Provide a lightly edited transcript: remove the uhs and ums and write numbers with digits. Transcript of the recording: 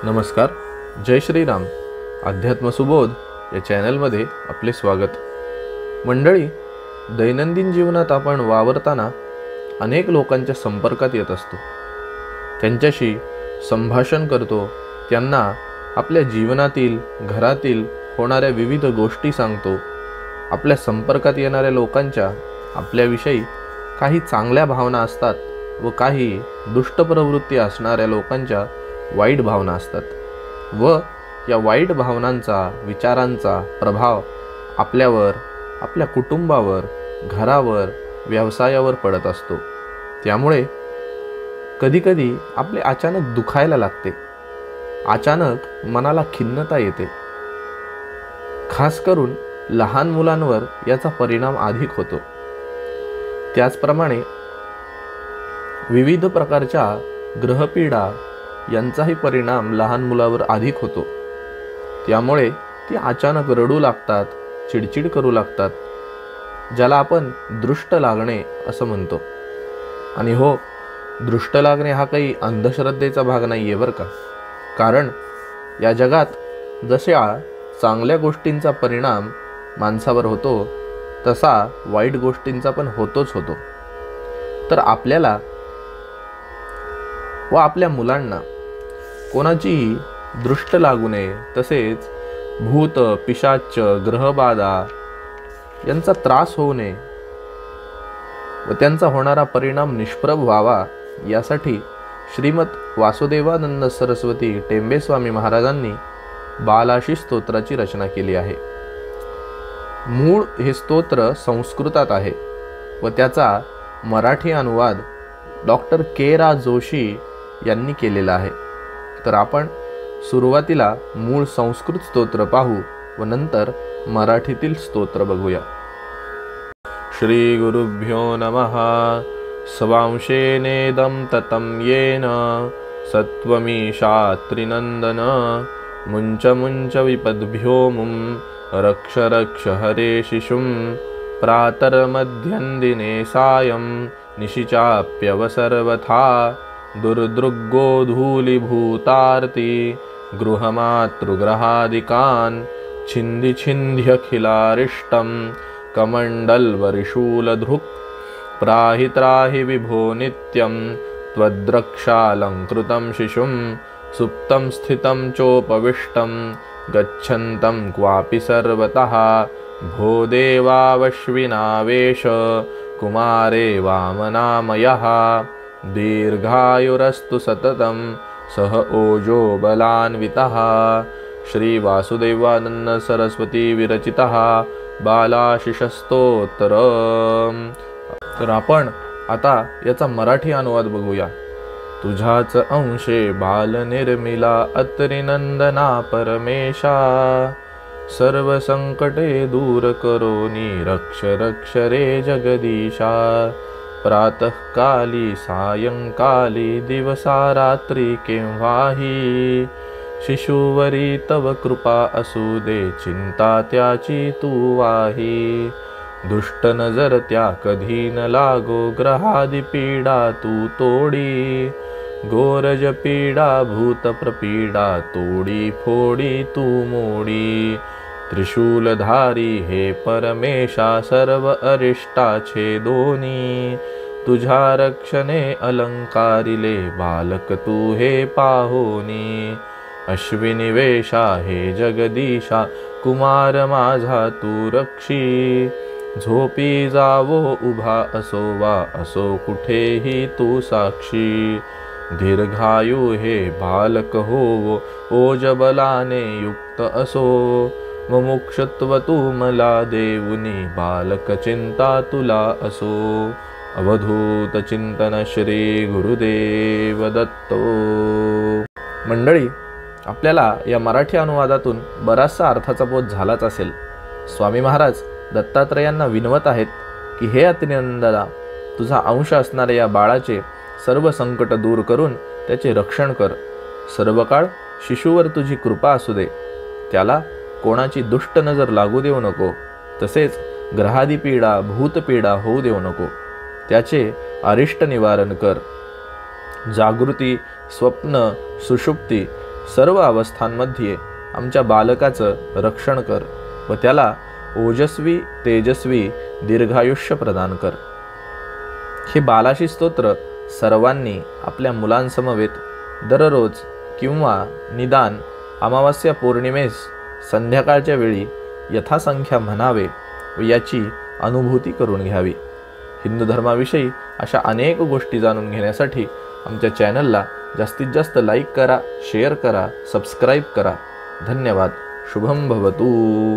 नमस्कार. जय श्रीराम. अध्यात्म सुबोध या चॅनलमध्ये आपले स्वागत. मंडळी, दैनंदिन जीवनात आपण वावरताना अनेक लोकांच्या संपर्कात येत असतो. त्यांच्याशी संभाषण करतो, त्यांना आपल्या जीवनातील, घरातील होणाऱ्या विविध गोष्टी सांगतो. आपल्या संपर्कात येणाऱ्या लोकांच्या आपल्याविषयी काही चांगल्या भावना असतात व काही दुष्ट प्रवृत्ती असणाऱ्या लोकांच्या वाईट भावना असतात व या वाईट भावनांचा, विचारांचा प्रभाव आपल्यावर, आपल्या कुटुंबावर, घरावर, व्यवसायावर पडत असतो. त्यामुळे कधीकधी आपले अचानक दुखायला लागते, अचानक मनाला खिन्नता येते. खास करून लहान मुलांवर याचा परिणाम अधिक होतो. त्याचप्रमाणे विविध प्रकारच्या ग्रहपीडा यांचाही परिणाम लहान मुलावर अधिक होतो. त्यामुळे ती अचानक रडू लागतात, चिडचिड करू लागतात, ज्याला आपण दृष्ट लागणे असं म्हणतो. आणि हो, दृष्ट लागणे हा काही अंधश्रद्धेचा भाग नाही आहे बरं का. कारण या जगात जशा चांगल्या गोष्टींचा परिणाम माणसावर होतो तसा वाईट गोष्टींचा पण होतोच होतो. तर आपल्याला व आपल्या मुलांना कोणाचीही दृष्ट लागू नये, तसेच भूत, पिशाच, ग्रहबाधा यांचा त्रास होऊ नये व त्यांचा होणारा परिणाम निष्प्रभ व्हावा, यासाठी श्रीमद वासुदेवानंद सरस्वती टेंबे स्वामी महाराजांनी बालाशी स्तोत्राची रचना केली आहे. मूळ हे स्तोत्र संस्कृतात आहे व त्याचा मराठी अनुवाद डॉक्टर के. जोशी यांनी केलेला आहे. तर आपण सुरुवातीला मूळ संस्कृत स्तोत्र पाहू व नंतर मराठीतील स्तोत्र बघूया. श्री गुरुभ्यो नमः. स्वांशेनेदं ततं येन सत्वमीशात्रिनंदन मुंच मुंच विपद्भ्यो मुं रक्ष रक्ष हरे शिशुं प्रातर्मध्यं दिने सायं निशिचाप्यवसर्वथा दुर्दृग्गो धूलीभूतार्ति गृहमातृग्रहादिकान् छिन्धि छिन्ध्यखिलारिष्टं कमण्डलवरिशूलधृक् प्राहि त्राहि विभो नित्यं त्वद्रक्षालङ्कृतं शिशुं सुप्तं स्थितं चोपविष्टं गच्छन्तं क्वापि सर्वतः भो देवावश्विनावेश कुमारे वामनामयः दीर्घायुरस्तु सततं सह ओजो बलान्वितः. श्री वासुदेवानंद सरस्वती विरचितः बालाशिषस्तोत्र. तर आपण आता याचा मराठी अनुवाद बघूया. तुझ्याच अंशे बालनिर्मिला अत्रिनंदना परमेशा सर्व संकटे दूर करोनी रक्ष रक्ष रे जगदीशा. प्रातःकाली सायंकाली दिवसा रात्री केव्हाही शिशुवरी तव कृपा असू दे चिंता त्याची तू वाही. दुष्ट नजर त्या कधी न लागो ग्रहादी पीडा तू तोडी. गोरज पीडा भूत प्रपीडा तोडी फोडी तू मोडी. त्रिशूलधारी हे परमेशा सर्व अरिष्टाचे दोनी. तुझ्या रक्षणे अलंकारिले बालक तू हे पाहोनी. अश्विनिवेशा हे जगदीशा कुमार माझा तू रक्षी. झोपी जावो उभा असो वा असो कुठेही तू साक्षी. दीर्घायु हे बालक होवो ओजबलाने युक्त असो. मुमुक्षत्व तू मला देऊनी बालक चिंता तुला असो. अवधूत चिंतन श्री गुरुदेव दत्तो. मंडळी, आपल्याला या मराठी अनुवादातून बराचसा अर्थाचा बोध झालाच असेल. स्वामी महाराज दत्तात्रेयांना विनवत आहेत की हे अत्रिनंदना, तुझा अंश असणाऱ्या या बाळाचे सर्व संकट दूर करून त्याचे रक्षण कर. सर्व काळ शिशुवर तुझी कृपा असू दे. त्याला कोणाची दुष्ट नजर लागू देऊ नको. तसेच ग्रहादी पीडा, भूतपीडा होऊ देऊ नको. त्याचे अरिष्ट निवारण कर. जागृती, स्वप्न, सुषुप्ती सर्व अवस्थांमध्ये आमच्या बालकाचं रक्षण कर व त्याला ओजस्वी तेजस्वी दीर्घायुष्य प्रदान कर. हे बालाशी स्तोत्र सर्वांनी आपल्या मुलांसमवेत दररोज किंवा निदान अमावास्या पौर्णिमेस संध्याकाळच्या वेळी यथासंख्या म्हणावे व याची अनुभूती करून घ्यावी. हिंदू धर्माविषयी अशा अनेक गोष्टी जाणून घेण्यासाठी आमच्या चॅनलला जास्तीत जास्त लाईक करा, शेअर करा, सबस्क्राईब करा. धन्यवाद. शुभम भवतु.